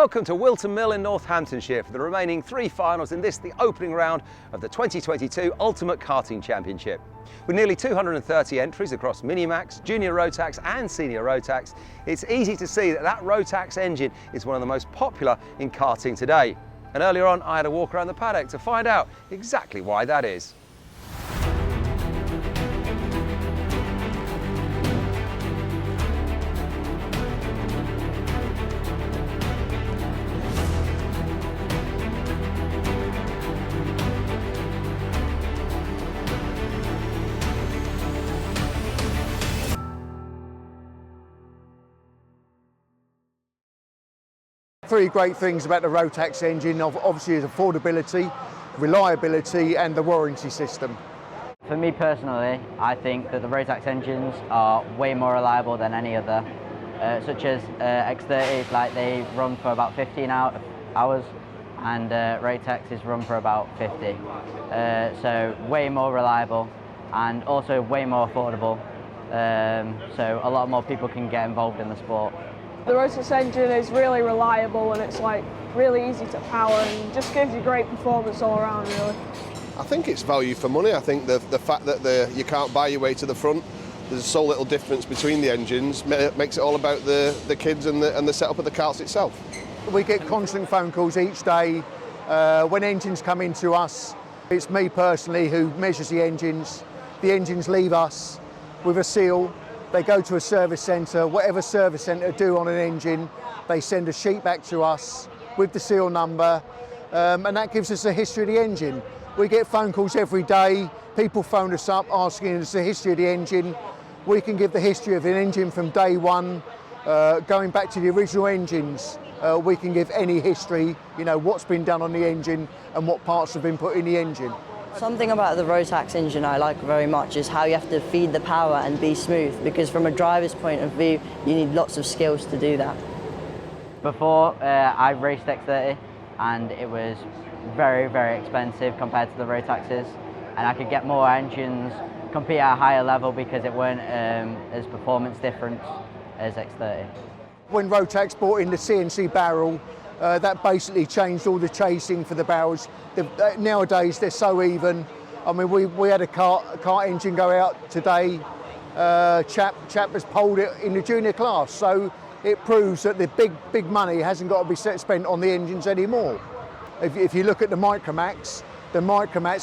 Welcome to Whilton Mill in Northamptonshire for the remaining 3 finals in this, the opening round of the 2022 Ultimate Karting Championship. With nearly 230 entries across Minimax, Junior Rotax and Senior Rotax, it's easy to see that that Rotax engine is one of the most popular in karting today. And earlier on, I had a walk around the paddock to find out exactly why that is. Three great things about the Rotax engine, obviously, is affordability, reliability and the warranty system. For me personally, I think that the Rotax engines are way more reliable than any other, such as X30s, like they run for about 15 hours and Rotaxes run for about 50. So way more reliable and also way more affordable, so a lot more people can get involved in the sport. The Rotax engine is really reliable and it's like really easy to power and just gives you great performance all around, really. I think it's value for money. I think the fact that you can't buy your way to the front, there's so little difference between the engines, makes it all about the kids and the setup of the karts itself. We get constant phone calls each day when engines come into us. It's me personally who measures the engines. The engines leave us with a seal. They go to a service centre, whatever service centre do on an engine, they send a sheet back to us with the seal number, and that gives us a history of the engine. We get phone calls every day, people phone us up asking us the history of the engine. We can give the history of an engine from day one, going back to the original engines. We can give any history, you know, what's been done on the engine and what parts have been put in the engine. Something about the Rotax engine I like very much is how you have to feed the power and be smooth, because from a driver's point of view, you need lots of skills to do that. Before, I raced X30 and it was very, very expensive compared to the Rotaxes, and I could get more engines, compete at a higher level because it weren't as performance different as X30. When Rotax brought in the CNC barrel, that basically changed all the chasing for the barrels. Nowadays they're so even. I mean, we had a kart engine go out today. Chap has polled it in the junior class, so it proves that the big money hasn't got to be spent on the engines anymore. If you look at the Micromax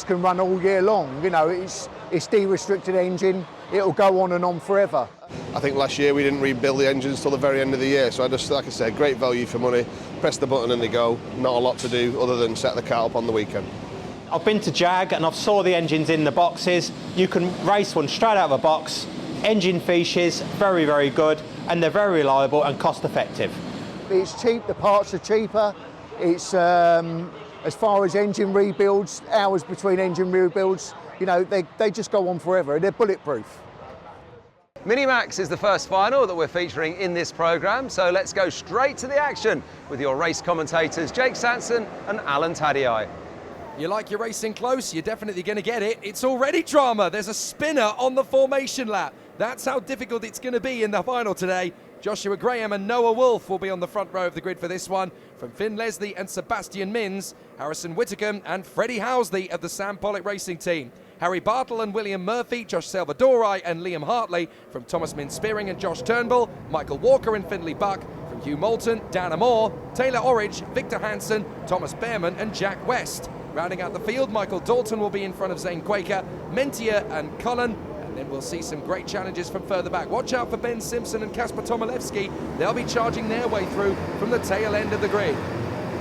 can run all year long. You know, it's de-restricted engine. It'll go on and on forever. I think last year we didn't rebuild the engines till the very end of the year, so I just, like I said, great value for money. Press the button and they go. Not a lot to do other than set the kart up on the weekend. I've been to Jag and I've saw the engines in the boxes. You can race one straight out of a box. Engine fiches, very, very good, and they're very reliable and cost effective. It's cheap, the parts are cheaper. It's, as far as engine rebuilds, hours between engine rebuilds, you know, they just go on forever. They're bulletproof. Minimax is the first final that we're featuring in this programme, so let's go straight to the action with your race commentators Jake Sanson and Alan Taddei. You like your racing close, you're definitely going to get it. It's already drama. There's a spinner on the formation lap. That's how difficult it's going to be in the final today. Joshua Graham and Noah Wolf will be on the front row of the grid for this one. From Finn Leslie and Sebastian Mins, Harrison Whittaker and Freddie Housley of the Sam Pollock Racing Team. Harry Bartle and William Murphy, Josh Salvadori and Liam Hartley. From Thomas Min-Spearing and Josh Turnbull, Michael Walker and Finley Buck. From Hugh Moulton, Dan Amore, Taylor Orridge, Victor Hansen, Thomas Behrman and Jack West. Rounding out the field, Michael Dalton will be in front of Zane Quaker, Mentia and Cullen. And then we'll see some great challenges from further back. Watch out for Ben Simpson and Kasper Tomilewski. They'll be charging their way through from the tail end of the grid.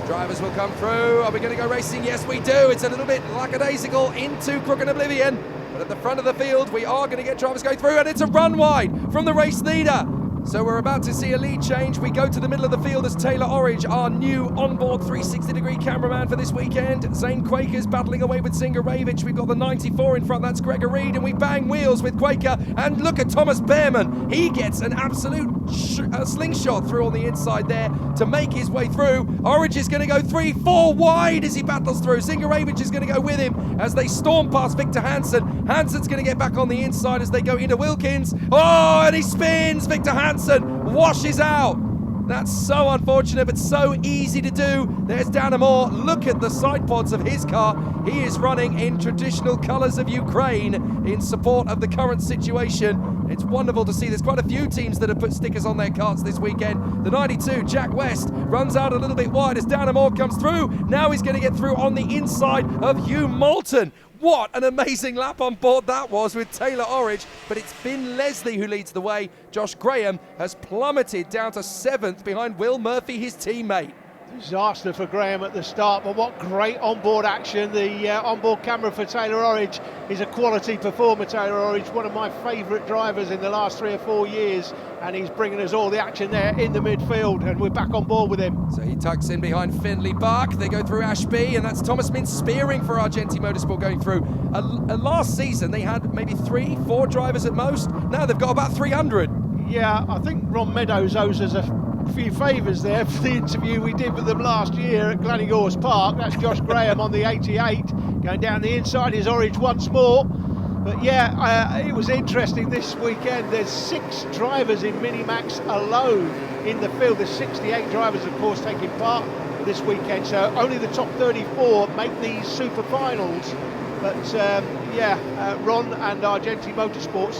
Drivers will come through. Are we going to go racing? Yes, we do. It's a little bit lackadaisical into Crooked Oblivion. But at the front of the field, we are going to get drivers going through, and it's a run wide from the race leader. So we're about to see a lead change. We go to the middle of the field as Taylor Orridge, our new onboard 360-degree cameraman for this weekend. Zane Quaker's battling away with Singer Ravich. We've got the 94 in front, that's Gregor Reed, and we bang wheels with Quaker. And look at Thomas Behrman. He gets an absolute slingshot through on the inside there to make his way through. Orridge is going to go 3-4 wide as he battles through. Singer Ravich is going to go with him as they storm past Victor Hansen. Hansen's going to get back on the inside as they go into Wilkins. Oh, and he spins. Victor Hansen washes out. That's so unfortunate, but so easy to do. There's Danamore. Look at the side pods of his car. He is running in traditional colours of Ukraine in support of the current situation. It's wonderful to see. There's quite a few teams that have put stickers on their karts this weekend. The 92, Jack West, runs out a little bit wide as Danamore comes through. Now he's going to get through on the inside of Hugh Moulton. What an amazing lap on board that was with Taylor Orridge, but it's Finn Leslie who leads the way. Josh Graham has plummeted down to 7th behind Will Murphy, his teammate. Disaster for Graham at the start, but what great onboard action. The onboard camera for Taylor Orridge is a quality performer. Taylor Orridge, one of my favourite drivers in the last 3 or 4 years, and he's bringing us all the action there in the midfield, and we're back on board with him. So he tucks in behind Finley Buck. They go through Ashby, and that's Thomas Mintz spearing for Argenti Motorsport going through. Last season they had maybe 3-4 drivers at most. Now they've got about 300. Yeah, I think Ron Meadows owes us a few favours there for the interview we did with them last year at Glannygorse Park. That's Josh Graham on the 88, going down the inside is Orridge once more. But yeah, it was interesting this weekend. There's 6 drivers in Minimax alone in the field. There's 68 drivers, of course, taking part this weekend, so only the top 34 make these super finals. But Ron and Argenti Motorsport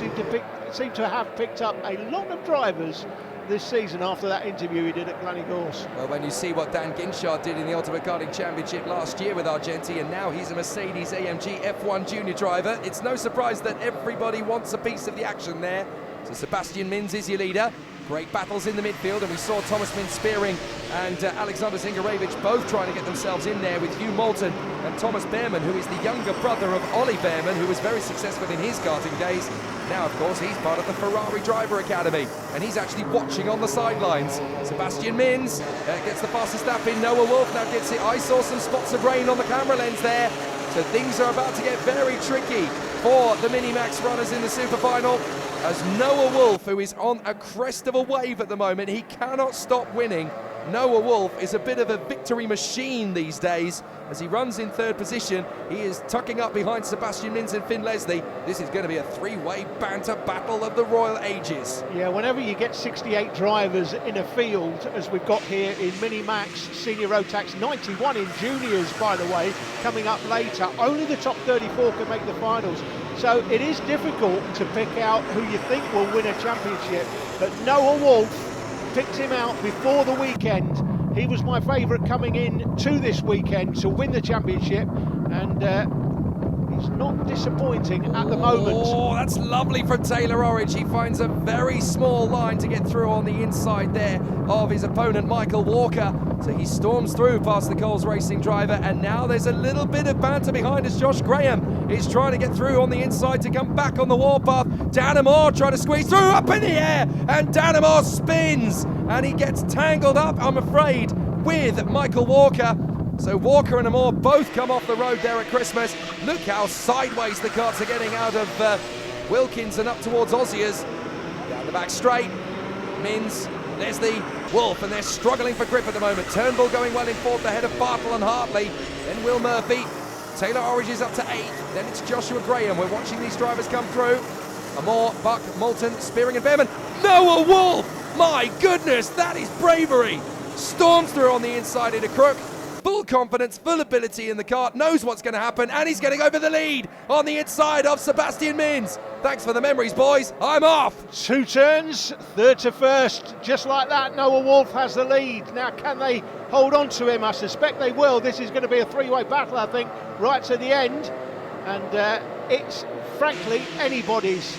seem to have picked up a lot of drivers this season after that interview he did at Glannygorse. Well, when you see what Dan Ginshard did in the Ultimate Karting Championship last year with Argenti, and now he's a Mercedes AMG F1 junior driver, it's no surprise that everybody wants a piece of the action there. So Sebastian Mintz is your leader. Great battles in the midfield, and we saw Thomas Mintz spearing and Alexander Zingarevich both trying to get themselves in there with Hugh Moulton and Thomas Behrman, who is the younger brother of Ollie Behrman, who was very successful in his karting days. Now, of course, he's part of the Ferrari Driver Academy, and he's actually watching on the sidelines. Sebastian Mintz gets the fastest lap in. Noah Wolf now gets it. I saw some spots of rain on the camera lens there, so things are about to get very tricky for the Minimax runners in the Super Final, as Noah Wolf, who is on a crest of a wave at the moment, he cannot stop winning. Noah Wolf is a bit of a victory machine these days as he runs in 3rd position. He is tucking up behind Sebastian Mintz and Finn Leslie. This is going to be a 3-way banter battle of the Royal Ages. Yeah, whenever you get 68 drivers in a field, as we've got here in Minimax Senior Rotax, 91 in juniors, by the way, coming up later, only the top 34 can make the finals. So it is difficult to pick out who you think will win a championship, but Noah Wolf picked him out before the weekend. He was my favourite coming in to this weekend to win the championship, and he's not disappointing at the moment. Oh, that's lovely from Taylor Orridge. He finds a very small line to get through on the inside there of his opponent, Michael Walker. So he storms through past the Coles Racing driver, and now there's a little bit of banter behind us. Josh Graham is trying to get through on the inside to come back on the warpath. Danamore trying to squeeze through, up in the air, and Danamore spins, and he gets tangled up, I'm afraid, with Michael Walker. So Walker and Amore both come off the road there at Christmas. Look how sideways the karts are getting out of Wilkins and up towards Oziers. Down the back straight, Mintz, Leslie, Wolf, and they're struggling for grip at the moment. Turnbull going well in 4th ahead of Bartle and Hartley. Then Will Murphy. Taylor Orridge is up to 8th. Then it's Joshua Graham. We're watching these drivers come through. Amore, Buck, Moulton, Spearing and Behrman. Noah Wolf! My goodness, that is bravery! Storms through on the inside into Crook. Full confidence, full ability in the kart, knows what's going to happen, and he's getting over the lead on the inside of Sebastian Mintz. Thanks for the memories, boys. I'm off. 2 turns, 3rd to 1st, just like that. Noah Wolf has the lead. Now, can they hold on to him? I suspect they will. This is going to be a 3-way battle, I think, right to the end. And it's, frankly, anybody's,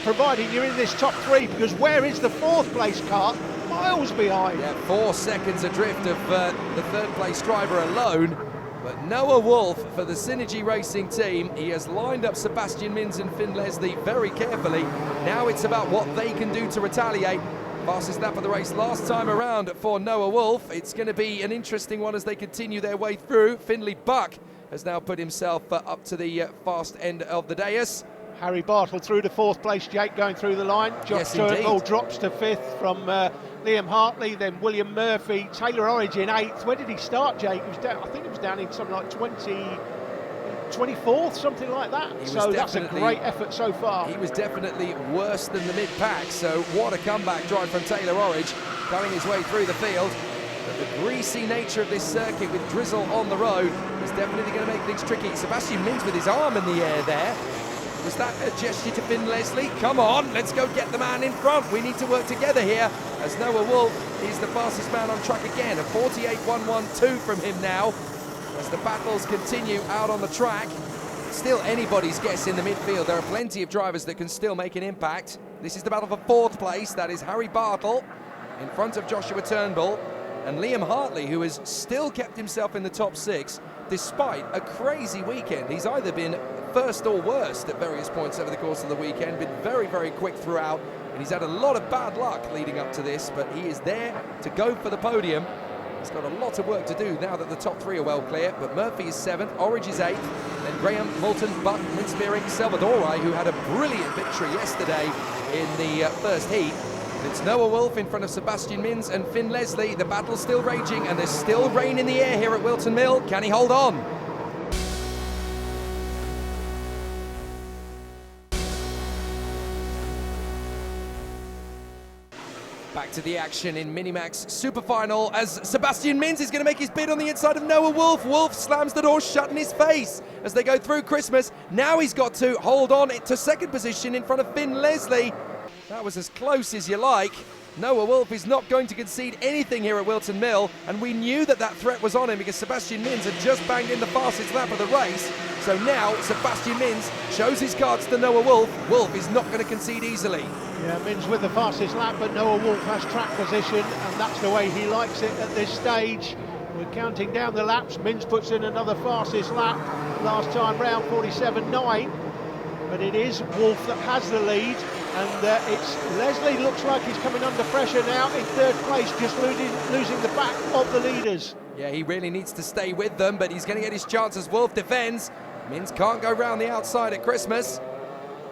providing you're in this top 3, because where is the 4th place kart? Miles behind. Yeah, 4 seconds adrift of the 3rd place driver alone. But Noah Wolf for the Synergy Racing team, he has lined up Sebastian Mintz and Finn Leslie very carefully. Now it's about what they can do to retaliate. Fastest lap of the race last time around for Noah Wolf. It's going to be an interesting one as they continue their way through. Finley Buck has now put himself up to the fast end of the dais. Harry Bartle through to 4th place, Jake going through the line. Josh Turnbull drops to 5th from Liam Hartley, then William Murphy. Taylor Orridge in 8th. Where did he start, Jake? He was down, I think it was down in something like 24th, something like that. So that's a great effort so far. He was definitely worse than the mid-pack, so what a comeback drive from Taylor Orridge. going his way through the field. But the greasy nature of this circuit with drizzle on the road is definitely going to make things tricky. Sebastian Mins with his arm in the air there. Was that a gesture to Finn Leslie? Come on, let's go get the man in front. We need to work together here, as Noah Wolf is the fastest man on track again. A 48.112 from him now, as the battles continue out on the track. Still anybody's guess in the midfield. There are plenty of drivers that can still make an impact. This is the battle for 4th place. That is Harry Bartle in front of Joshua Turnbull, and Liam Hartley, who has still kept himself in the top 6 despite a crazy weekend. He's either been first or worst at various points over the course of the weekend, been very, very quick throughout, and he's had a lot of bad luck leading up to this, but he is there to go for the podium. He's got a lot of work to do now that the top 3 are well clear, but Murphy is 7th, Orridge is 8th, then Graham, Moulton, Buck, Minspearing, Salvadori, who had a brilliant victory yesterday in the first heat. It's Noah Wolf in front of Sebastian Mins and Finn Leslie. The battle's still raging, and there's still rain in the air here at Whilton Mill. Can he hold on? Back to the action in Minimax Super Final as Sebastian Mins is going to make his bid on the inside of Noah Wolf. Wolf slams the door shut in his face as they go through Christmas. Now he's got to hold on to 2nd position in front of Finn Leslie. That was as close as you like. Noah Wolf is not going to concede anything here at Whilton Mill, and we knew that that threat was on him because Sebastian Mins had just banged in the fastest lap of the race. So now Sebastian Mins shows his cards to Noah Wolf. Wolf is not going to concede easily. Yeah, Mins with the fastest lap, but Noah Wolf has track position, and that's the way he likes it at this stage. We're counting down the laps. Mins puts in another fastest lap last time round, 47.9. But it is Wolf that has the lead, and it's Leslie looks like he's coming under pressure now in 3rd place, just losing the back of the leaders. Yeah, he really needs to stay with them, but he's going to get his chance as Wolf defends. Mins can't go round the outside at Christmas.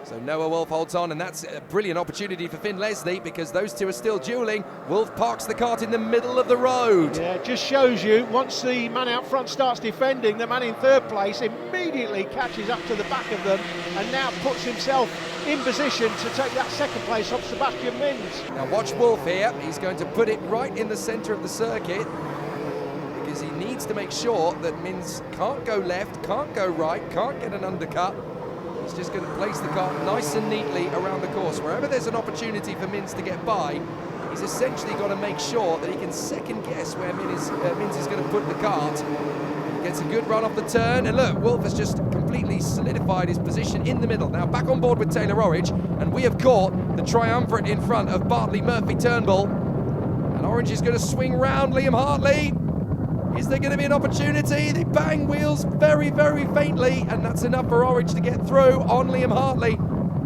So Noah Wolf holds on, and that's a brilliant opportunity for Finn Leslie because those two are still dueling. Wolf parks the kart in the middle of the road. Yeah, it just shows you, once the man out front starts defending, the man in 3rd place immediately catches up to the back of them and now puts himself in position to take that 2nd place off Sebastian Mins. Now watch Wolf here. He's going to put it right in the centre of the circuit because he needs to make sure that Mins can't go left, can't go right, can't get an undercut. He's just going to place the car nice and neatly around the course. Wherever there's an opportunity for Mins to get by, he's essentially got to make sure that he can second guess where Mins is going to put the kart. He gets a good run off the turn, and look, Wolf has just completely solidified his position in the middle. Now back on board with Taylor Orridge, and we have caught the triumvirate in front of Bartley, Murphy, Turnbull. And Orridge is going to swing round Liam Hartley. Is there going to be an opportunity? They bang wheels very, very faintly, and that's enough for Orridge to get through on Liam Hartley.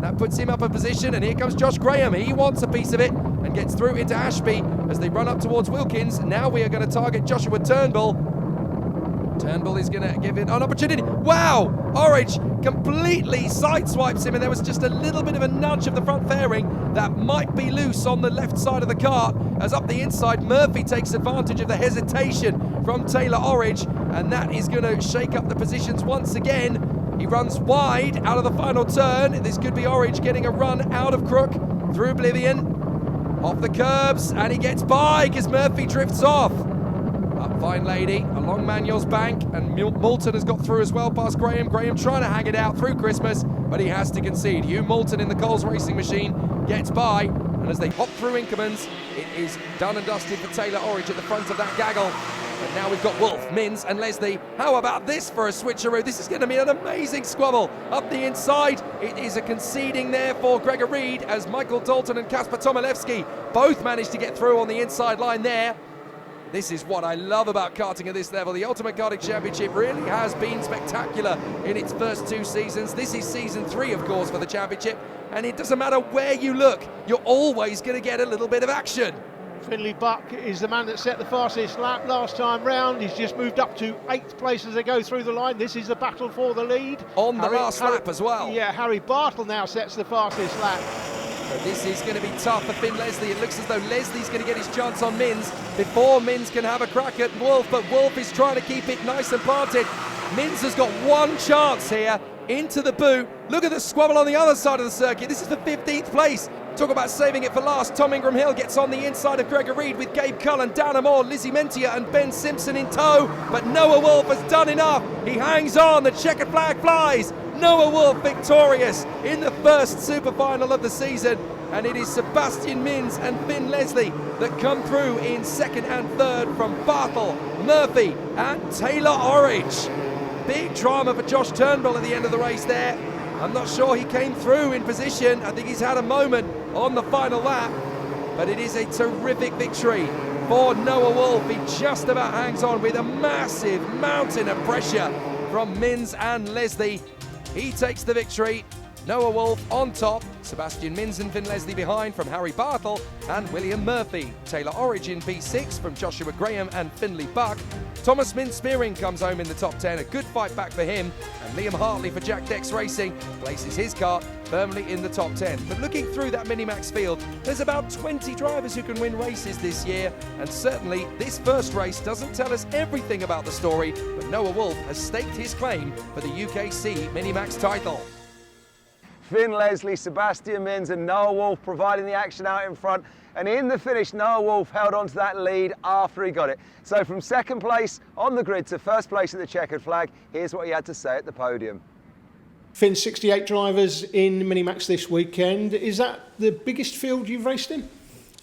That puts him up a position, and here comes Josh Graham. He wants a piece of it and gets through into Ashby as they run up towards Wilkins. Now we are going to target Joshua Turnbull. Turnbull is going to give it an opportunity. Wow! Orridge completely sideswipes him, and there was just a little bit of a nudge of the front fairing that might be loose on the left side of the kart, as up the inside Murphy takes advantage of the hesitation from Taylor Orridge, and that is going to shake up the positions once again. He runs wide out of the final turn. This could be Orridge getting a run out of Crook through Oblivion, off the curbs, and he gets by because Murphy drifts off. Up Fine Lady, along Manuel's bank, and Moulton has got through as well past Graham. Graham trying to hang it out through Christmas, but he has to concede. Hugh Moulton in the Coles Racing Machine gets by, and as they hop through Inkermans, it is done and dusted for Taylor Orridge at the front of that gaggle. But now we've got Wolf, Mins and Leslie. How about this for a switcheroo? This is going to be an amazing squabble. Up the inside, it is a conceding there for Gregor Reed as Michael Dalton and Kasper Tomilewski both managed to get through on the inside line there. This is what I love about karting at this level. The Ultimate Karting Championship really has been spectacular in its first 2 seasons. This is season 3, of course, for the championship. And it doesn't matter where you look, you're always going to get a little bit of action. Finley Buck is the man that set the fastest lap last time round. He's just moved up to 8th place as they go through the line. This is the battle for the lead. On the last lap as well. Yeah, Harry Bartle now sets the fastest lap. So this is going to be tough for Finn Leslie. It looks as though Leslie's going to get his chance on Mins before Mins can have a crack at Wolf, but Wolf is trying to keep it nice and planted. Mins has got one chance here into the boot. Look at the squabble on the other side of the circuit. This is for 15th place. Talk about saving it for last. Tom Ingram Hill gets on the inside of Gregor Reed with Gabe Cullen, Dan Amore, Lizzie Mentia and Ben Simpson in tow. But Noah Wolf has done enough. He hangs on. The checkered flag flies. Noah Wolf victorious in the first super final of the season. And it is Sebastian Minns and Finn Leslie that come through in second and third from Bartle, Murphy and Taylor Orridge. Big drama for Josh Turnbull at the end of the race there. I'm not sure he came through in position. I think he's had a moment on the final lap. But it is a terrific victory for Noah Wolf. He just about hangs on with a massive mountain of pressure from Minns and Leslie. He takes the victory. Noah Wolf on top, Sebastian Minns and Finn Leslie behind from Harry Bartle and William Murphy. Taylor Orridge in P6 from Joshua Graham and Finley Buck. Thomas Mintz-Spearing comes home in the top 10, a good fight back for him. And Liam Hartley for Jack Dex Racing places his kart firmly in the top 10. But looking through that Minimax field, there's about 20 drivers who can win races this year. And certainly this first race doesn't tell us everything about the story, but Noah Wolf has staked his claim for the UKC Minimax title. Finn Leslie, Sebastian Minns and Noah Wolf providing the action out in front. And in the finish, Noah Wolf held on to that lead after he got it. So from second place on the grid to first place at the checkered flag, here's what he had to say at the podium. Finn, 68 drivers in Minimax this weekend. Is that the biggest field you've raced in?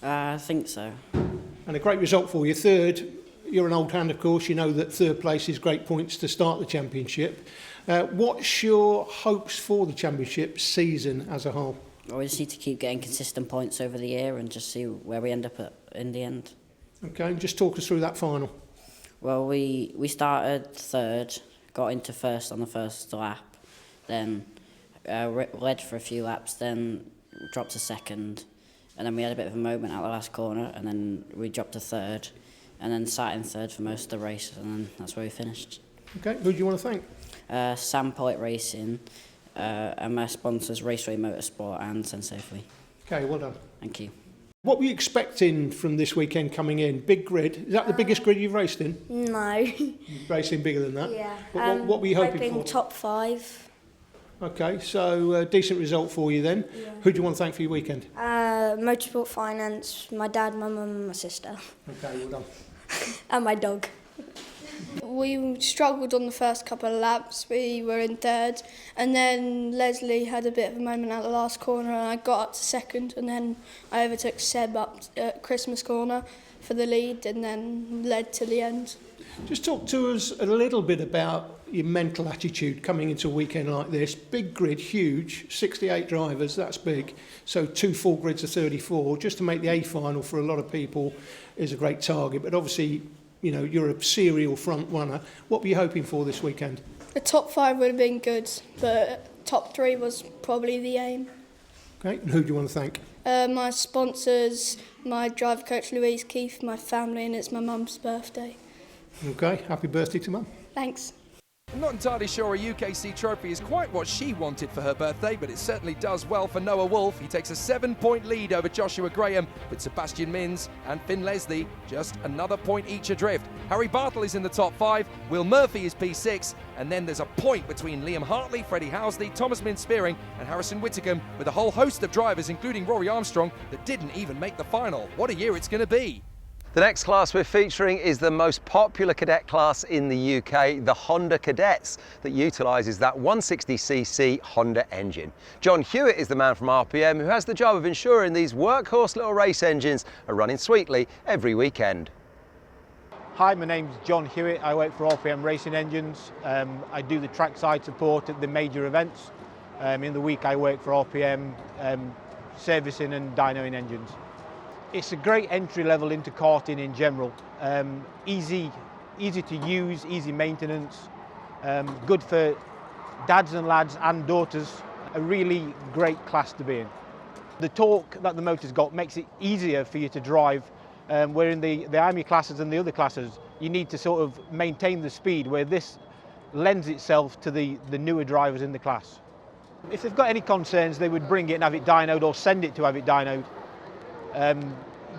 I think so. And a great result for you. Third, you're an old hand, of course. You know that third place is great points to start the championship. What's your hopes for the championship season as a whole? We just need to keep getting consistent points over the year and just see where we end up at in the end. Okay, just talk us through that final. Well, we started third, got into first on the first lap, then led for a few laps, then dropped to second, and then we had a bit of a moment at the last corner, and then we dropped to third, and then sat in third for most of the race, and then that's where we finished. Okay, who do you want to thank? Sam Pollitt Racing, and my sponsors Raceway Motorsport and Sensafely. Okay, well done. Thank you. What were you expecting from this weekend coming in? Big grid? Is that the biggest grid you've raced in? No. You've raced in bigger than that? Yeah. What were you hoping for? Top 5. Okay, so decent result for you then. Yeah. Who do you want to thank for your weekend? Motorsport Finance, my dad, my mum and my sister. Okay, well done. And my dog. We struggled on the first couple of laps. We were in third, and then Leslie had a bit of a moment at the last corner, and I got up to second, and then I overtook Seb up at Christmas corner for the lead, and then led to the end. Just talk to us a little bit about your mental attitude coming into a weekend like this. Big grid, huge, 68 drivers, that's big. So 2 full grids of 34, just to make the A final for a lot of people is a great target, but obviously, you know, you're a serial front runner. What were you hoping for this weekend? The top 5 would have been good, but top 3 was probably the aim. Okay, and who do you want to thank? My sponsors, my driver coach Louise Keith, my family, and it's my mum's birthday. Okay, happy birthday to Mum. Thanks. I'm not entirely sure a UKC trophy is quite what she wanted for her birthday, but it certainly does well for Noah Wolf. He takes a 7-point lead over Joshua Graham, with Sebastian Minns and Finn Leslie just another point each adrift. Harry Bartle is in the top 5, Will Murphy is P6, and then there's a point between Liam Hartley, Freddie Housley, Thomas Mintz-Spearing and Harrison Whitcomb, with a whole host of drivers, including Rory Armstrong, that didn't even make the final. What a year it's going to be. The next class we're featuring is the most popular cadet class in the UK, the Honda Cadets, that utilises that 160cc Honda engine. John Hewitt is the man from RPM who has the job of ensuring these workhorse little race engines are running sweetly every weekend. Hi, my name's John Hewitt. I work for RPM Racing Engines. I do the trackside support at the major events. In the week I work for RPM servicing and dynoing engines. It's a great entry level into karting in general. Easy to use, easy maintenance, good for dads and lads and daughters. A really great class to be in. The torque that the motor's got makes it easier for you to drive, where in the Army classes and the other classes you need to sort of maintain the speed, where this lends itself to the newer drivers in the class. If they've got any concerns, they would bring it and have it dynoed or send it to have it dynoed.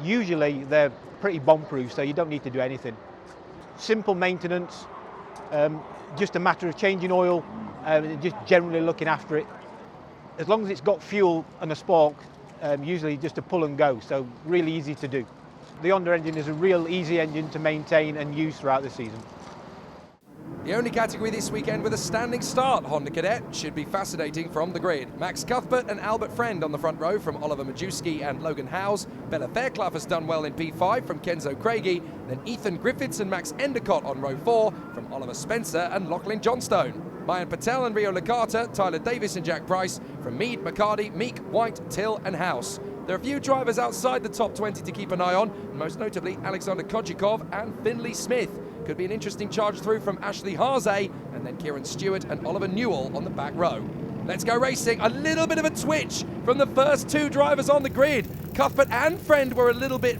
Usually they're pretty bomb-proof, so you don't need to do anything. Simple maintenance, just a matter of changing oil, just generally looking after it. As long as it's got fuel and a spark, usually just a pull and go, so really easy to do. The Honda engine is a real easy engine to maintain and use throughout the season. The only category this weekend with a standing start, Honda Cadet, should be fascinating from the grid. Max Cuthbert and Albert Friend on the front row from Oliver Majewski and Logan Howes. Bella Fairclough has done well in P5 from Kenzo Craigie. Then Ethan Griffiths and Max Endicott on row 4 from Oliver Spencer and Lachlan Johnstone. Mayan Patel and Rio Licata, Tyler Davis and Jack Price from Mead, McCarty, Meek, White, Till and House. There are a few drivers outside the top 20 to keep an eye on, most notably Alexander Kodjikov and Finley Smith. Could be an interesting charge through from Ashley Haase and then Kieran Stewart and Oliver Newell on the back row. Let's go racing. A little bit of a twitch from the first two drivers on the grid. Cuthbert and Friend were a little bit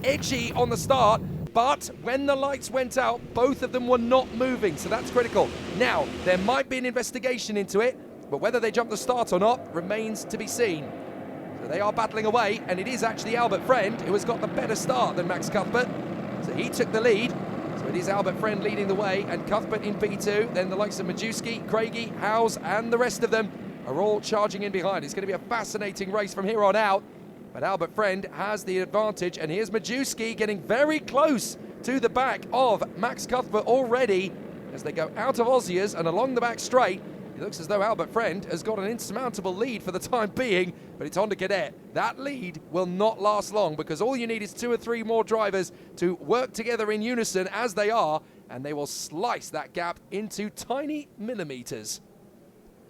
edgy on the start, but when the lights went out, both of them were not moving, so that's critical. Now, there might be an investigation into it, but whether they jump the start or not remains to be seen. So they are battling away, and it is actually Albert Friend who has got the better start than Max Cuthbert. So he took the lead. So it is Albert Friend leading the way, and Cuthbert in P2. Then the likes of Majewski, Craigie, Howes, and the rest of them are all charging in behind. It's going to be a fascinating race from here on out. But Albert Friend has the advantage, and here's Majewski getting very close to the back of Max Cuthbert already as they go out of Aussiers and along the back straight. It looks as though Albert Friend has got an insurmountable lead for the time being, but it's Honda Cadet. That lead will not last long because all you need is 2 or 3 more drivers to work together in unison as they are, and they will slice that gap into tiny millimetres.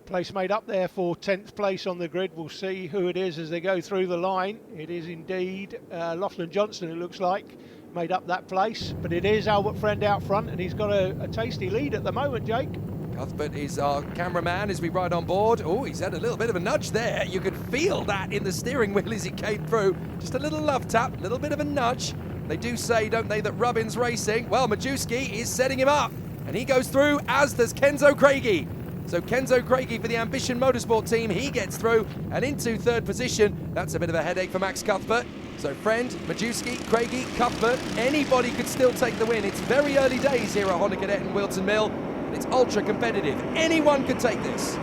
Place made up there for 10th place on the grid. We'll see who it is as they go through the line. It is indeed Lachlan Johnson, it looks like, made up that place. But it is Albert Friend out front, and he's got a tasty lead at the moment, Jake. Cuthbert is our cameraman as we ride on board. Oh, he's had a little bit of a nudge there. You could feel that in the steering wheel as he came through. Just a little love tap, a little bit of a nudge. They do say, don't they, that Rubbin's racing. Well, Majewski is setting him up, and he goes through, as does Kenzo Craigie. So Kenzo Craigie for the Ambition Motorsport team, he gets through and into 3rd position. That's a bit of a headache for Max Cuthbert. So Friend, Majewski, Craigie, Cuthbert, anybody could still take the win. It's very early days here at Honda Cadet in Whilton Mill. It's ultra competitive. Anyone could take this.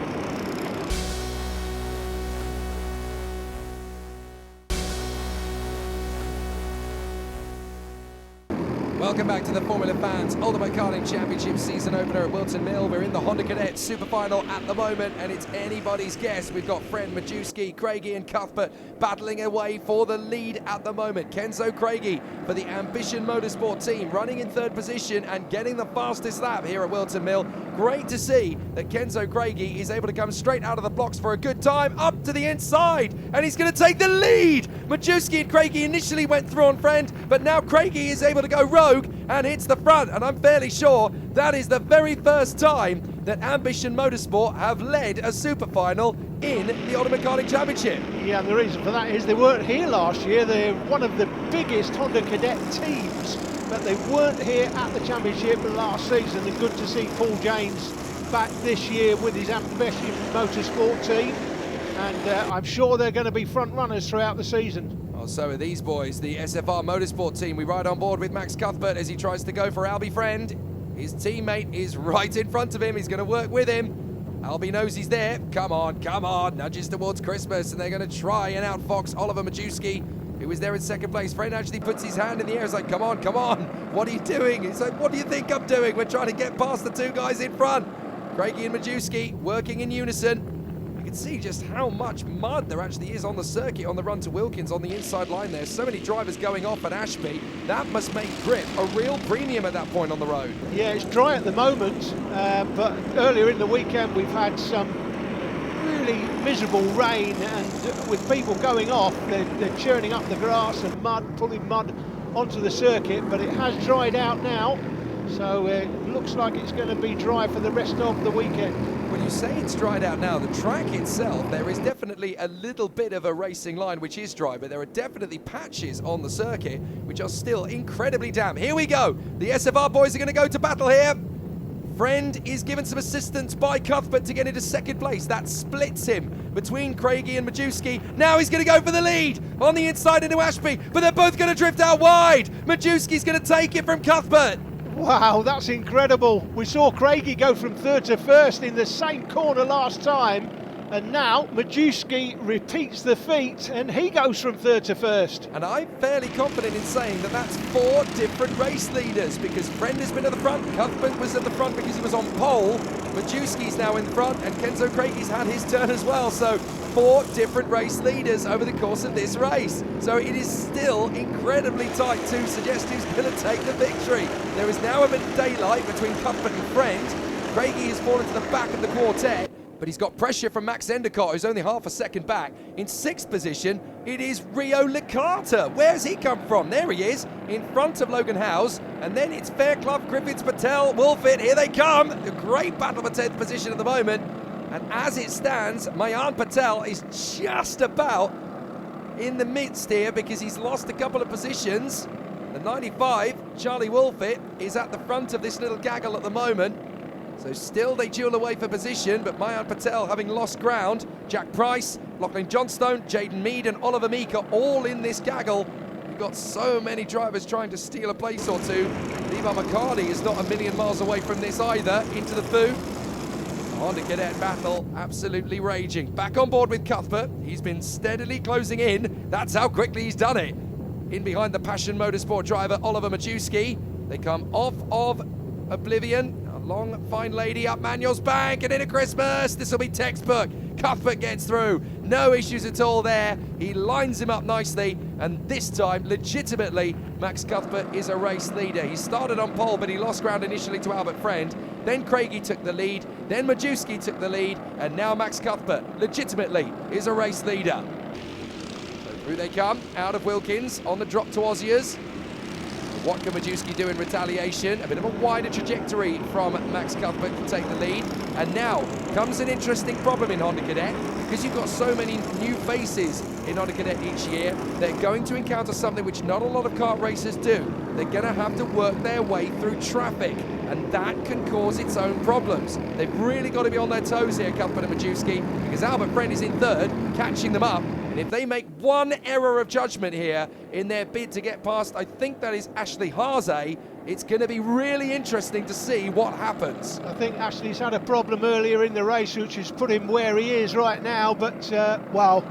Welcome back to the Formula Fans Ultimate Karting Championship season opener at Whilton Mill. We're in the Honda Cadet Super Final at the moment, and it's anybody's guess. We've got Friend, Majewski, Craigie and Cuthbert battling away for the lead at the moment. Kenzo Craigie for the Ambition Motorsport team running in 3rd position and getting the fastest lap here at Whilton Mill. Great to see that Kenzo Craigie is able to come straight out of the blocks for a good time, up to the inside, and he's going to take the lead. Majewski and Craigie initially went through on Friend, but now Craigie is able to go rogue and hits the front, and I'm fairly sure that is the very first time that Ambition Motorsport have led a super final in the Ultimate Karting Championship. Yeah, and the reason for that is they weren't here last year. They're one of the biggest Honda Cadet teams, but they weren't here at the championship last season. And good to see Paul James back this year with his Ambition Motorsport team, and I'm sure they're going to be front runners throughout the season. Well, so are these boys, the SFR Motorsport team. We ride on board with Max Cuthbert as he tries to go for Albie Friend. His teammate is right in front of him. He's going to work with him. Albie knows he's there. Come on, come on. Nudges towards Christmas, and they're going to try and outfox Oliver Majewski, who was there in 2nd place. Friend actually puts his hand in the air. He's like, come on, come on. What are you doing? He's like, what do you think I'm doing? We're trying to get past the 2 guys in front. Craigie and Majewski working in unison. You can see just how much mud there actually is on the circuit on the run to Wilkins on the inside line there. So many drivers going off at Ashby. That must make grip a real premium at that point on the road. Yeah, it's dry at the moment, but earlier in the weekend we've had some really miserable rain, and with people going off, they're churning up the grass and mud, pulling mud onto the circuit, but it has dried out now, so it looks like it's going to be dry for the rest of the weekend. When you say it's dried out now, the track itself, there is definitely a little bit of a racing line which is dry, but there are definitely patches on the circuit which are still incredibly damp. Here we go. The SFR boys are going to go to battle here. Friend is given some assistance by Cuthbert to get into 2nd place. That splits him between Craigie and Majewski. Now he's going to go for the lead on the inside into Ashby, but they're both going to drift out wide. Majewski's going to take it from Cuthbert. Wow, that's incredible. We saw Craigie go from 3rd to 1st in the same corner last time, And now Majewski repeats the feat and he goes from third to first. And I'm fairly confident in saying that that's 4 different race leaders, because Friend has been at the front, Cuthbert was at the front because he was on pole, Majewski's now in front, and Kenzo Craigie's had his turn as well. So 4 different race leaders over the course of this race. So it is still incredibly tight to suggest who's going to take the victory. There is now a bit of daylight between Cuthbert and Friend. Craigie has fallen to the back of the quartet, but he's got pressure from Max Endicott, who's only half a second back. In 6th position, it is Rio Licata. Where's he come from? There he is, in front of Logan Howes. And then it's Fairclough, Griffiths, Patel, Wolfit. Here they come. A great battle for 10th position at the moment. And as it stands, Mayan Patel is just about in the midst here because he's lost a couple of positions. The 95, Charlie Wolfit, is at the front of this little gaggle at the moment. So still they duel away for position, but Mayan Patel having lost ground. Jack Price, Lachlan Johnstone, Jaden Mead and Oliver Meek are all in this gaggle. You've got so many drivers trying to steal a place or two. Levi McCarty is not a million miles away from this either. Into the food. Honda Cadet battle absolutely raging. Back on board with Cuthbert. He's been steadily closing in. That's how quickly he's done it. In behind the Passion Motorsport driver Oliver Majewski. They come off of Oblivion. Long, fine lady up Manuel's bank and into Christmas. This will be textbook. Cuthbert gets through. No issues at all there. He lines him up nicely. And this time, legitimately, Max Cuthbert is a race leader. He started on pole, but he lost ground initially to Albert Friend. Then Craigie took the lead. Then Majewski took the lead. And now Max Cuthbert, legitimately, is a race leader. So through they come, out of Wilkins, on the drop to Oziers. What can Majewski do in retaliation? A bit of a wider trajectory from Max Cuthbert to take the lead. And now comes an interesting problem in Honda Cadet, because you've got so many new faces in Honda Cadet each year. They're going to encounter something which not a lot of kart racers do. They're going to have to work their way through traffic, and that can cause its own problems. They've really got to be on their toes here, Cuthbert and Majewski, because Albert Friend is in third, catching them up. And if they make one error of judgment here in their bid to get past, I think that is Ashley Haase, it's going to be really interesting to see what happens. I think Ashley's had a problem earlier in the race, which has put him where he is right now. But, well,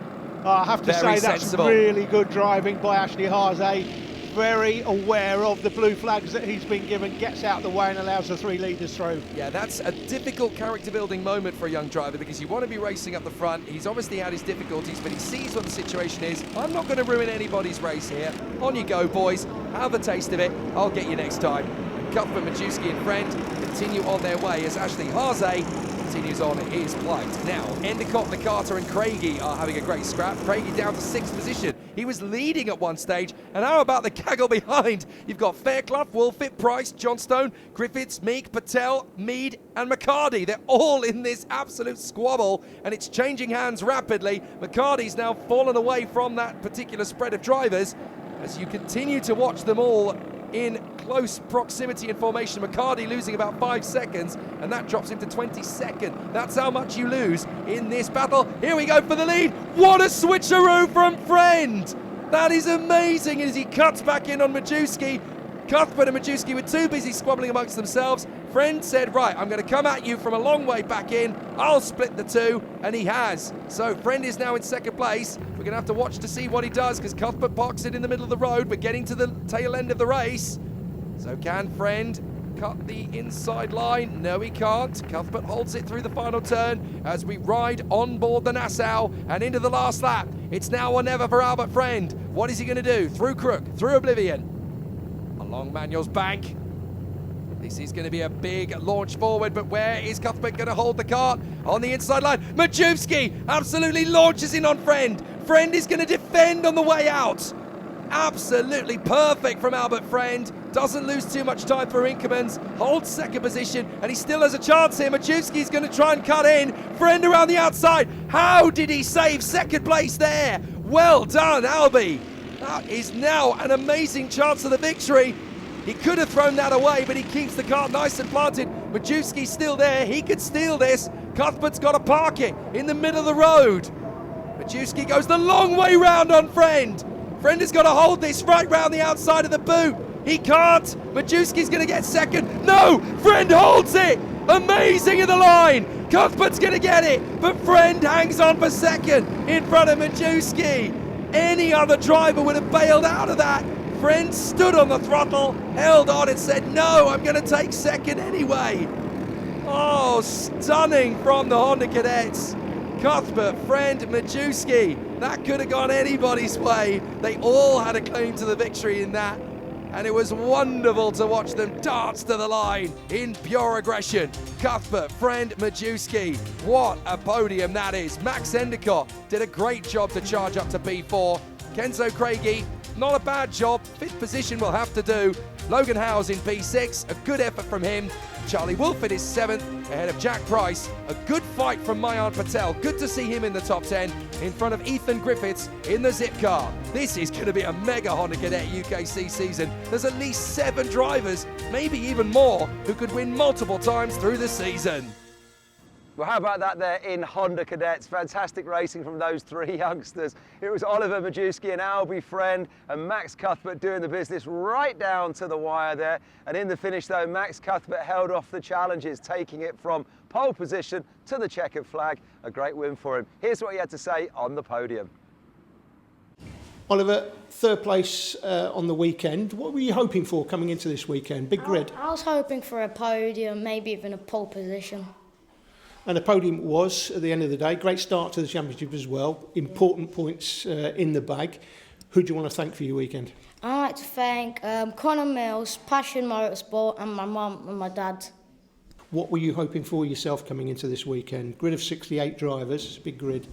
I have to say that's really good driving by Ashley Haase. Very aware of the blue flags that he's been given, gets out of the way and allows the 3 leaders through. Yeah, that's a difficult character building moment for a young driver, because you want to be racing up the front. He's obviously had his difficulties, but he sees what the situation is. I'm not going to ruin anybody's race here. On you go, boys. Have a taste of it. I'll get you next time. And Cuthbert, Majewski and Friend continue on their way as Ashley Haase continues on his plight. Now, Endicott, Licata and Craigie are having a great scrap. Craigie down to 6th position. He was leading at one stage, and how about the gaggle behind? You've got Fairclough, Wolfit, Price, Johnstone, Griffiths, Meek, Patel, Mead and McCarty. They're all in this absolute squabble, and it's changing hands rapidly. McCarty's now fallen away from that particular spread of drivers as you continue to watch them all in close proximity in formation. McCarty losing about 5 seconds, and that drops him to 22nd. That's how much you lose in this battle. Here we go for the lead. What a switcheroo from Friend! That is amazing as he cuts back in on Majewski. Cuthbert and Majewski were too busy squabbling amongst themselves. Friend said, right, I'm going to come at you from a long way back in. I'll split the 2, and he has. So Friend is now in 2nd place. We're going to have to watch to see what he does, because Cuthbert parks it in the middle of the road. We're getting to the tail end of the race. So can Friend cut the inside line? No, he can't. Cuthbert holds it through the final turn as we ride on board the Nassau and into the last lap. It's now or never for Albert Friend. What is he going to do? Through Crook, through Oblivion, along Manuel's bank. This is going to be a big launch forward, but where is Cuthbert going to hold the kart? On the inside line, Majewski absolutely launches in on Friend. Friend is going to defend on the way out. Absolutely perfect from Albert Friend. Doesn't lose too much time for Inkermans. Holds 2nd position, and he still has a chance here. Majewski's going to try and cut in. Friend around the outside. How did he save 2nd place there? Well done, Albie. That is now an amazing chance of the victory. He could have thrown that away, but he keeps the kart nice and planted. Majewski's still there. He could steal this. Cuthbert's got to park it in the middle of the road. Majewski goes the long way round on Friend. Friend has got to hold this right round the outside of the boot. He can't. Majewski's going to get second. No, Friend holds it. Amazing in the line. Cuthbert's going to get it, but Friend hangs on for second in front of Majewski. Any other driver would have bailed out of that. Friend stood on the throttle, held on and said, no, I'm going to take second anyway. Oh, stunning from the Honda Cadets. Cuthbert, Friend, Majewski. That could have gone anybody's way. They all had a claim to the victory in that. And it was wonderful to watch them dance to the line in pure aggression. Cuthbert, Friend, Majewski. What a podium that is. Max Endicott did a great job to charge up to P4. Kenzo Craigie, not a bad job. 5th position will have to do. Logan Howes in P6, a good effort from him. Charlie Wolford is 7th, ahead of Jack Price. A good fight from Mayan Patel. Good to see him in the top 10, in front of Ethan Griffiths in the Zip car. This is going to be a mega Honda Cadet UKC season. There's at least 7 drivers, maybe even more, who could win multiple times through the season. Well, how about that there in Honda Cadets? Fantastic racing from those 3 youngsters. It was Oliver Majewski and Albie Friend and Max Cuthbert doing the business right down to the wire there. And in the finish though, Max Cuthbert held off the challenges, taking it from pole position to the checkered flag. A great win for him. Here's what he had to say on the podium. Oliver, 3rd place on the weekend. What were you hoping for coming into this weekend? Big grid. I was hoping for a podium, maybe even a pole position. And the podium was, at the end of the day, great start to the championship as well. Important points in the bag. Who do you want to thank for your weekend? I'd like to thank Connor Mills, Passion Motorsport, and my mum and my dad. What were you hoping for yourself coming into this weekend? Grid of 68 drivers, big grid.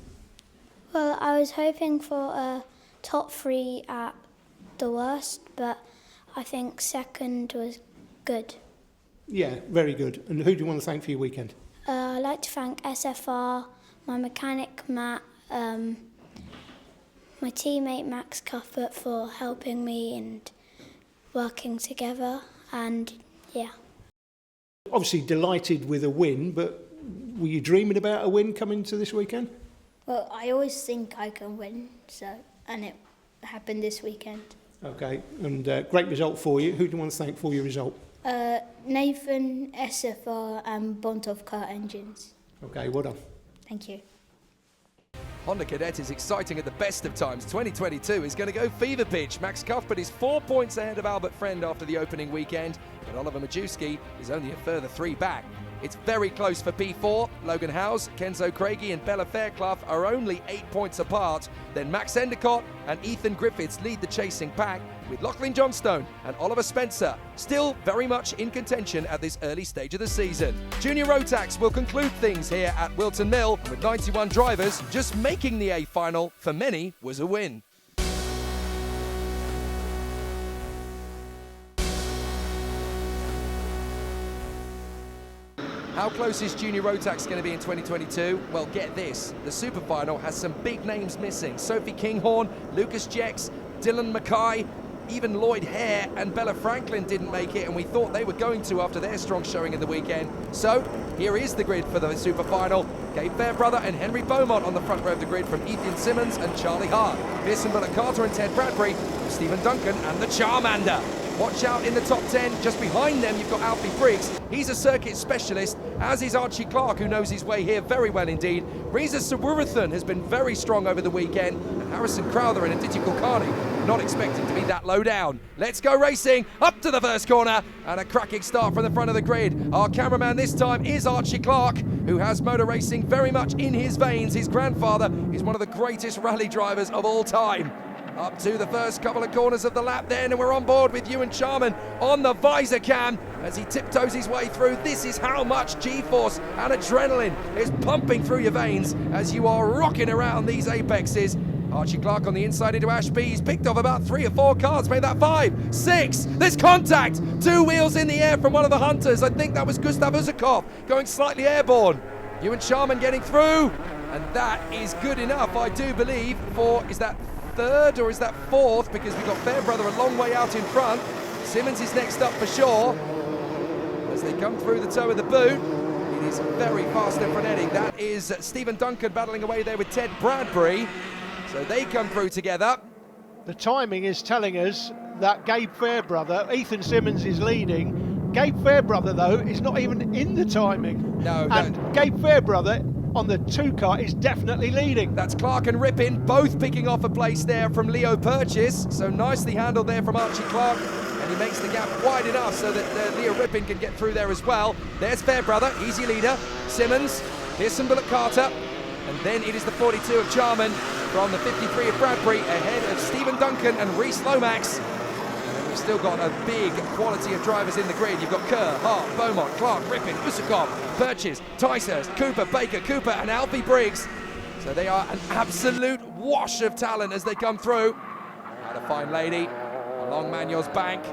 Well, I was hoping for a top 3 at the worst, but I think 2nd was good. Yeah, very good. And who do you want to thank for your weekend? I'd like to thank SFR, my mechanic Matt, my teammate Max Cuthbert for helping me and working together, and yeah. Obviously delighted with a win, but were you dreaming about a win coming to this weekend? Well, I always think I can win, and it happened this weekend. Okay, and great result for you. Who do you want to thank for your result? Nathan, SFR and Bontov Kart Engines. Okay, well done. Thank you. Honda Cadet is exciting at the best of times. 2022 is going to go fever pitch. Max Cuthbert is 4 points ahead of Albert Friend after the opening weekend, but Oliver Majewski is only a further 3 back. It's very close for P4. Logan Howes, Kenzo Craigie and Bella Fairclough are only 8 points apart. Then Max Endicott and Ethan Griffiths lead the chasing pack, with Lachlan Johnstone and Oliver Spencer still very much in contention at this early stage of the season. Junior Rotax will conclude things here at Whilton Mill, and with 91 drivers, just making the A final for many was a win. How close is Junior Rotax going to be in 2022? Well, get this. The Super Final has some big names missing. Sophie Kinghorn, Lucas Jex, Dylan Mackay, even Lloyd Hare and Bella Franklin didn't make it, and we thought they were going to after their strong showing in the weekend. So, here is the grid for the Super Final. Gabe Fairbrother and Henry Beaumont on the front row of the grid from Ethan Simmons and Charlie Hart. Pearson Bullock Carter and Ted Bradbury from Stephen Duncan and the Charmander. Watch out in the top 10. Just behind them, you've got Alfie Briggs. He's a circuit specialist, as is Archie Clark, who knows his way here very well indeed. Reza Saburathan has been very strong over the weekend, and Harrison Crowther and Aditya Kulkarni not expecting to be that low down. Let's go racing, up to the first corner, and a cracking start from the front of the grid. Our cameraman this time is Archie Clark, who has motor racing very much in his veins. His grandfather is one of the greatest rally drivers of all time. Up to the first couple of corners of the lap then, and we're on board with Ewan Charman on the visor cam as he tiptoes his way through. This is how much G-force and adrenaline is pumping through your veins as you are rocking around these apexes. Archie Clark on the inside into Ashby. He's picked off about 3 or 4 cars, made that 5, 6. There's contact. 2 wheels in the air from one of the hunters. I think that was Gustav Uzakov going slightly airborne. Ewan Charman getting through, and that is good enough, I do believe, for, is that 3rd or is that 4th, because we've got Fairbrother a long way out in front. Simmons is next up for sure as they come through the toe of the boot. It is very fast and frenetic. That is Stephen Duncan battling away there with Ted Bradbury, so they come through together. The timing is telling us that Gabe Fairbrother, Ethan Simmons is leading. Gabe Fairbrother, though, is not even in the timing. And Gabe Fairbrother on the 2 car is definitely leading. That's Clark and Rippin both picking off a place there from Leo Purchase. So nicely handled there from Archie Clark. And he makes the gap wide enough so that Leo Rippin can get through there as well. There's Fairbrother, easy leader. Simmons, Pearson Bullock Carter. And then it is the 42 of Charman from the 53 of Bradbury ahead of Stephen Duncan and Reece Lomax. And we've still got a big quality of drivers in the grid. You've got Kerr, Hart, Beaumont, Clark, Rippin, Usakov, Purchase, Ticehurst, Cooper, Baker, Cooper and Alfie Briggs. So they are an absolute wash of talent as they come through. And a fine lady along Manyor's bank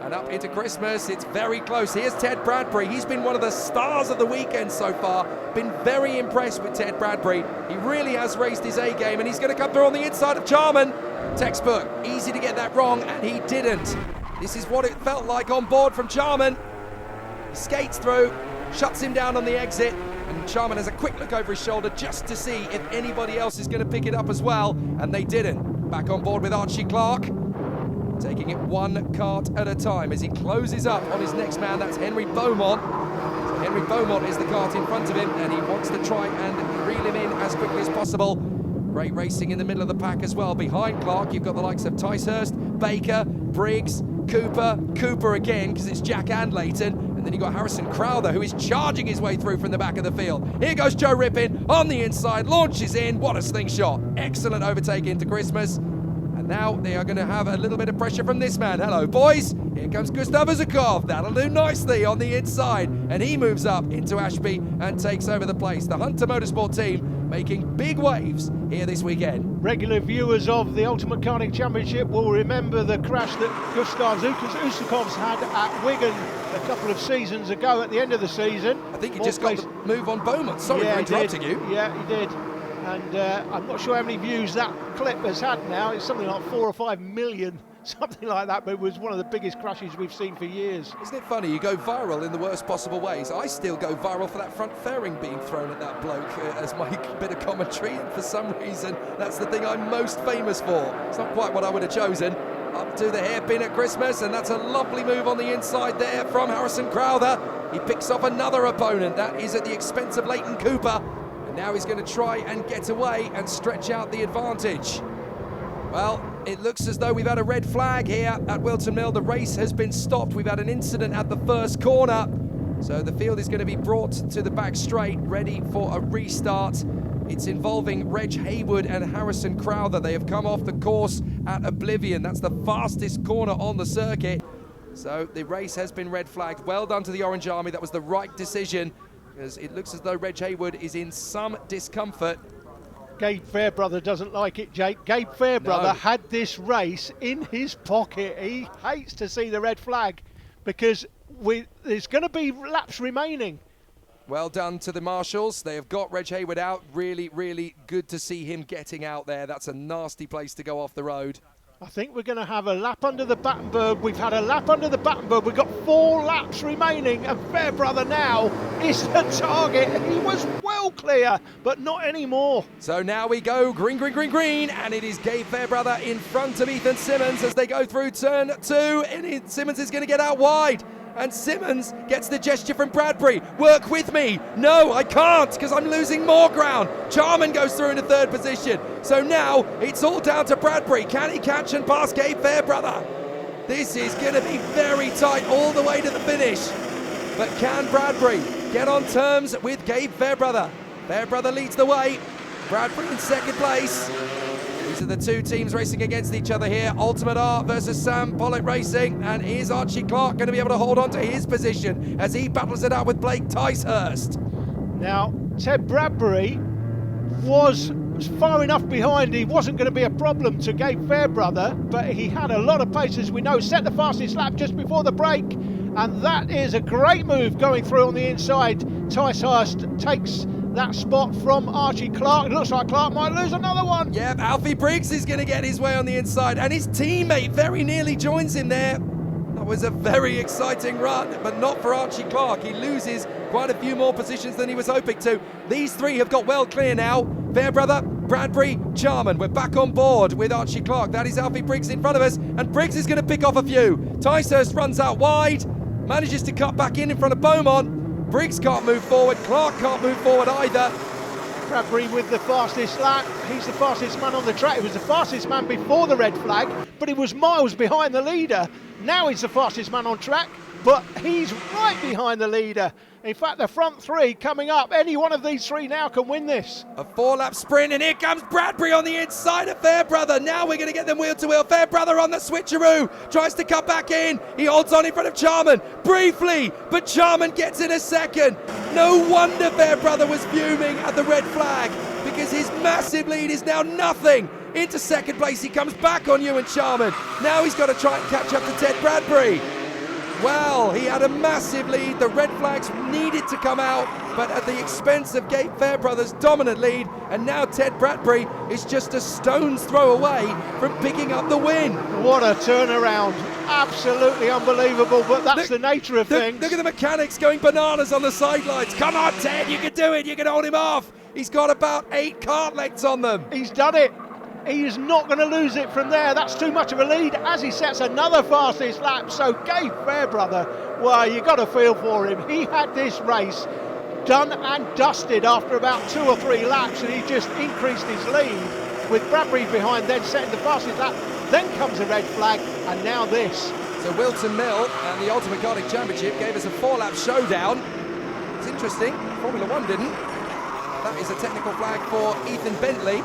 and up into Christmas. It's very close. Here's Ted Bradbury. He's been one of the stars of the weekend so far. Been very impressed with Ted Bradbury. He really has raised his A game and he's going to come through on the inside of Charman. Textbook, easy to get that wrong and he didn't. This is what it felt like on board from Charman. He skates through, shuts him down on the exit, and Charman has a quick look over his shoulder just to see if anybody else is going to pick it up as well, and they didn't. Back on board with Archie Clark, taking it 1 kart at a time as he closes up on his next man. That's Henry Beaumont. So Henry Beaumont is the kart in front of him, and he wants to try and reel him in as quickly as possible. Great racing in the middle of the pack as well. Behind Clark, you've got the likes of Ticehurst, Baker, Briggs, Cooper again, because it's Jack and Leighton. And then you've got Harrison Crowther, who is charging his way through from the back of the field. Here goes Joe Rippin on the inside, launches in. What a slingshot. Excellent overtake into Christmas. And now they are going to have a little bit of pressure from this man. Hello, boys. Here comes Gustav Uzakov. That'll do nicely on the inside. And he moves up into Ashby and takes over the place. The Hunter Motorsport team making big waves here this weekend. Regular viewers of the Ultimate Karting Championship will remember the crash that Gustav Usakov's had at Wigan a couple of seasons ago at the end of the season. I think he just got the move on Beaumont. Sorry for interrupting you. Yeah, he did. And I'm not sure how many views that clip has had now. It's something like 4 or 5 million, something like that, but it was one of the biggest crashes we've seen for years. Isn't it funny? You go viral in the worst possible ways. I still go viral for that front fairing being thrown at that bloke as my bit of commentary, and for some reason, that's the thing I'm most famous for. It's not quite what I would have chosen. Up to the hairpin at Christmas, and that's a lovely move on the inside there from Harrison Crowther. He picks off another opponent. That is at the expense of Leighton Cooper. And now he's going to try and get away and stretch out the advantage. Well, it looks as though we've had a red flag here at Whilton Mill. The race has been stopped. We've had an incident at the first corner. So the field is going to be brought to the back straight, ready for a restart. It's involving Reg Haywood and Harrison Crowther. They have come off the course at Oblivion. That's the fastest corner on the circuit. So the race has been red flagged. Well done to the Orange Army. That was the right decision, because it looks as though Reg Haywood is in some discomfort. Gabe Fairbrother doesn't like it, Jake. Gabe Fairbrother had this race in his pocket. He hates to see the red flag because there's going to be laps remaining. Well done to the marshals. They have got Reg Haywood out. Really, really good to see him getting out there. That's a nasty place to go off the road. I think we're going to have a lap under the Battenberg. We've had a lap under the Battenberg. We've got 4 laps remaining, and Fairbrother now is the target. He was well clear, but not anymore. So now we go green, green, green, green, and it is Gabe Fairbrother in front of Ethan Simmons as they go through turn 2, and Simmons is going to get out wide. And Simmons gets the gesture from Bradbury. Work with me. No, I can't, because I'm losing more ground. Charman goes through into 3rd position. So now it's all down to Bradbury. Can he catch and pass Gabe Fairbrother? This is going to be very tight all the way to the finish. But can Bradbury get on terms with Gabe Fairbrother? Fairbrother leads the way. Bradbury in 2nd place. These are the 2 teams racing against each other here. Ultimate Art versus Sam Pollitt Racing. And is Archie Clark going to be able to hold on to his position as he battles it out with Blake Ticehurst? Now, Ted Bradbury was far enough behind. He wasn't going to be a problem to Gabe Fairbrother, but he had a lot of pace, as we know. Set the fastest lap just before the break. And that is a great move going through on the inside. Ticehurst takes that spot from Archie Clark. It looks like Clark might lose another one. Yep, Alfie Briggs is going to get his way on the inside, and his teammate very nearly joins him there. That was a very exciting run, but not for Archie Clark. He loses quite a few more positions than he was hoping to. These 3 have got well clear now. Fairbrother, Bradbury, Jarman. We're back on board with Archie Clark. That is Alfie Briggs in front of us, and Briggs is going to pick off a few. Ticehurst runs out wide, manages to cut back in front of Beaumont. Briggs can't move forward, Clark can't move forward either. Bradbury with the fastest lap. He's the fastest man on the track. He was the fastest man before the red flag, but he was miles behind the leader. Now he's the fastest man on track, but he's right behind the leader. In fact, the front three coming up, any one of these three now can win this. A 4-lap sprint, and here comes Bradbury on the inside of Fairbrother. Now we're going to get them wheel to wheel. Fairbrother on the switcheroo, tries to cut back in. He holds on in front of Jarman briefly, but Jarman gets in a second. No wonder Fairbrother was fuming at the red flag, because his massive lead is now nothing. Into second place, he comes back on Ewan Jarman. Now he's got to try and catch up to Ted Bradbury. Well, he had a massive lead. The red flags needed to come out, but at the expense of Gabe Fairbrother's dominant lead. And now Ted Bradbury is just a stone's throw away from picking up the win. What a turnaround. Absolutely unbelievable, but that's the nature of things. Look at the mechanics going bananas on the sidelines. Come on, Ted, you can do it. You can hold him off. He's got about 8 kart lengths on them. He's done it. He is not going to lose it from there. That's too much of a lead as he sets another fastest lap. So Gabe Fairbrother, well, you got to feel for him. He had this race done and dusted after about 2 or 3 laps, and he just increased his lead with Bradbury behind, then setting the fastest lap. Then comes a red flag, and now this. So Whilton Mill and the Ultimate Karting Championship gave us a 4-lap showdown. It's interesting, Formula 1 didn't. That is a technical flag for Ethan Bentley.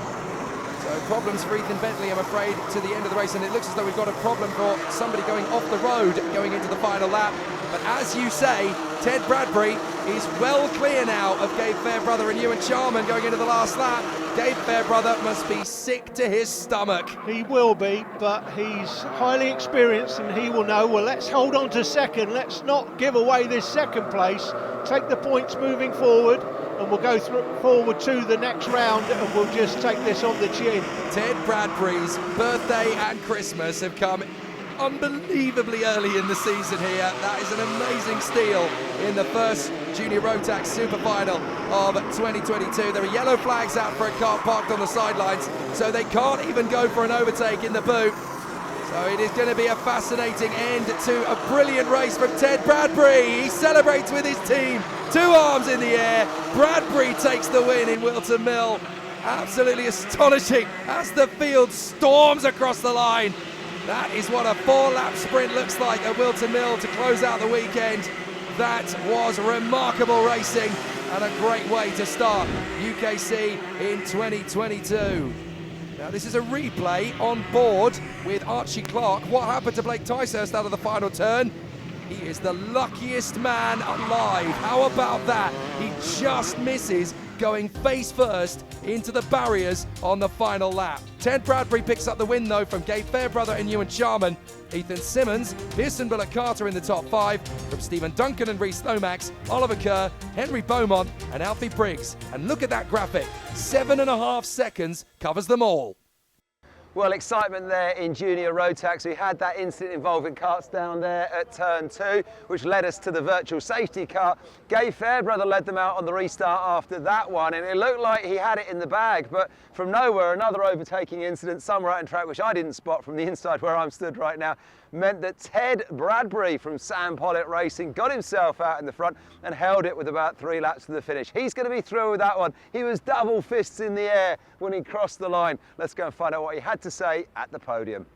So problems for Ethan Bentley, I'm afraid, to the end of the race, and it looks as though we've got a problem for somebody going off the road going into the final lap. But as you say, Ted Bradbury is well clear now of Gabe Fairbrother and Ewan Jarman going into the last lap. Gabe Fairbrother must be sick to his stomach. He will be, but he's highly experienced and he will know, well, let's hold on to second. Let's not give away this second place. Take the points moving forward, and we'll go forward to the next round, and we'll just take this on the chin. Ted Bradbury's birthday and Christmas have come unbelievably early in the season here. That is an amazing steal in the first Junior Rotax Super Final of 2022. There are yellow flags out for a car parked on the sidelines, so they can't even go for an overtake in the boot. So it is going to be a fascinating end to a brilliant race from Ted Bradbury. He celebrates with his team, 2 arms in the air. Bradbury takes the win in Whilton Mill. Absolutely astonishing as the field storms across the line. That is what a 4-lap sprint looks like at Whilton Mill to close out the weekend. That was remarkable racing and a great way to start UKC in 2022. Now this is a replay on board with Archie Clark. What happened to Blake Ticehurst out of the final turn? He is the luckiest man alive. How about that? He just misses going face first into the barriers on the final lap. Ted Bradbury picks up the win though from Gabe Fairbrother and Ewan Jarman. Ethan Simmons, Pearson Bullock Carter in the top 5, from Stephen Duncan and Rhys Lomax, Oliver Kerr, Henry Beaumont and Alfie Briggs. And look at that graphic, 7.5 seconds covers them all. Well, excitement there in Junior Rotax. We had that incident involving karts down there at turn 2, which led us to the virtual safety car. Gabe Fairbrother led them out on the restart after that one, and it looked like he had it in the bag, but from nowhere, another overtaking incident somewhere out in track, which I didn't spot from the inside where I'm stood right now, meant that Ted Bradbury from Sam Pollitt Racing got himself out in the front and held it with about 3 laps to the finish. He's going to be through with that one. He was double fists in the air when he crossed the line. Let's go and find out what he had to say at the podium.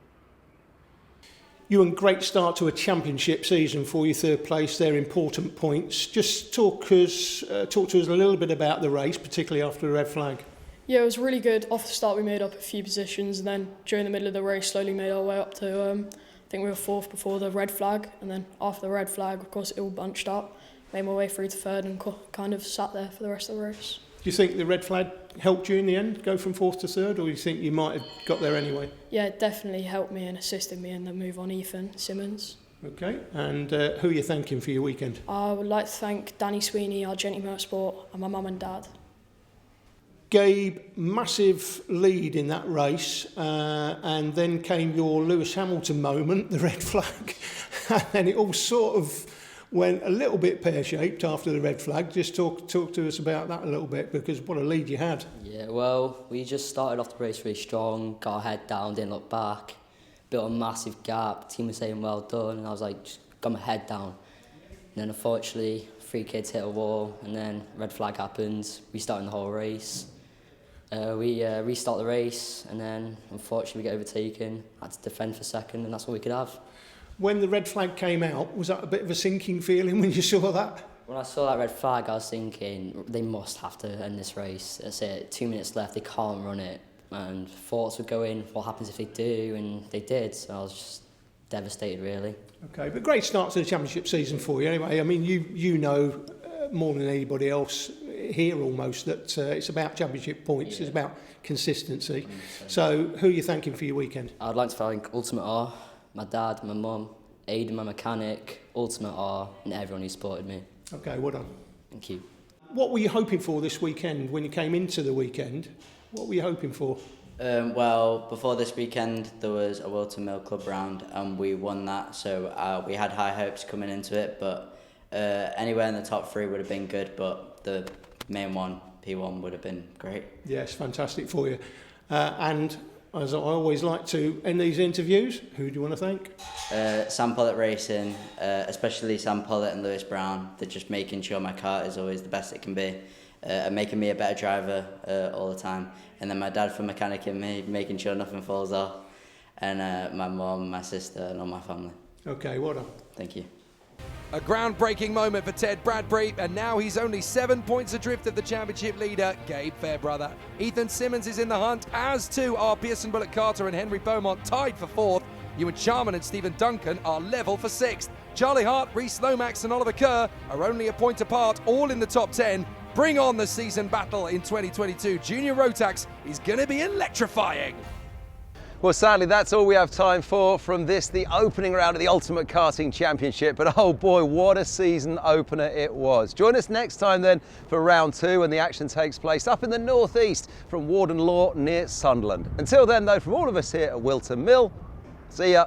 Ewan, great start to a championship season for you, 3rd place. They're important points. Just talk to us a little bit about the race, particularly after the red flag. Yeah, it was really good. Off the start we made up a few positions, and then during the middle of the race slowly made our way up to I think we were 4th before the red flag, and then after the red flag, of course, it all bunched up. Made my way through to 3rd and kind of sat there for the rest of the race. Do you think the red flag helped you in the end, go from 4th to 3rd, or do you think you might have got there anyway? Yeah, it definitely helped me and assisted me in the move on Ethan Simmons. Okay, and who are you thanking for your weekend? I would like to thank Danny Sweeney, Argenti Motorsport, and my mum and dad. Gabe, massive lead in that race, and then came your Lewis Hamilton moment, the red flag, and then it all sort of went a little bit pear-shaped after the red flag. Just talk to us about that a little bit, because what a lead you had. Yeah, well, we just started off the race really strong, got our head down, didn't look back, built a massive gap. Team was saying well done, and I was like, just got my head down. And then unfortunately, 3 kids hit a wall, and then red flag happened, restarting the whole race. We restart the race, and then unfortunately we get overtaken, had to defend for second, and that's all we could have. When the red flag came out, was that a bit of a sinking feeling when you saw that? When I saw that red flag, I was thinking, they must have to end this race. That's it, 2 minutes left, they can't run it. And thoughts would go in, what happens if they do? And they did, so I was just devastated, really. Okay, but great start to the championship season for you anyway. I mean, you know more than anybody else here almost that it's about championship points, it's about consistency. 100%. So who are you thanking for your weekend? I'd like to thank Ultimate R, my dad, my mum, Aidan, my mechanic, Ultimate R, and everyone who supported me. Okay, well done. Thank you. What were you hoping for this weekend when you came into the weekend? What were you hoping for? Well, before this weekend, there was a Whilton Mill Club round, and we won that, so we had high hopes coming into it, but anywhere in the top 3 would have been good, but the main one, P1, would have been great. Yes, fantastic for you. And as I always like to end these interviews, who do you want to thank? Sam Pollett Racing, especially Sam Pollett and Lewis Brown. They're just making sure my kart is always the best it can be, and making me a better driver all the time. And then my dad for mechanicking me, making sure nothing falls off. And my mum, my sister, and all my family. Okay, well done. Thank you. A groundbreaking moment for Ted Bradbury, and now he's only 7 points adrift of the championship leader, Gabe Fairbrother. Ethan Simmons is in the hunt, as too are Pearson Bullock Carter and Henry Beaumont, tied for 4th. Ewan Charman and Stephen Duncan are level for 6th. Charlie Hart, Reece Lomax and Oliver Kerr are only a point apart, all in the top 10. Bring on the season battle in 2022. Junior Rotax is going to be electrifying. Well, sadly, that's all we have time for from this, the opening round of the Ultimate Karting Championship. But oh boy, what a season opener it was. Join us next time then for round 2, when the action takes place up in the northeast from Warden Law near Sunderland. Until then though, from all of us here at Whilton Mill, see ya.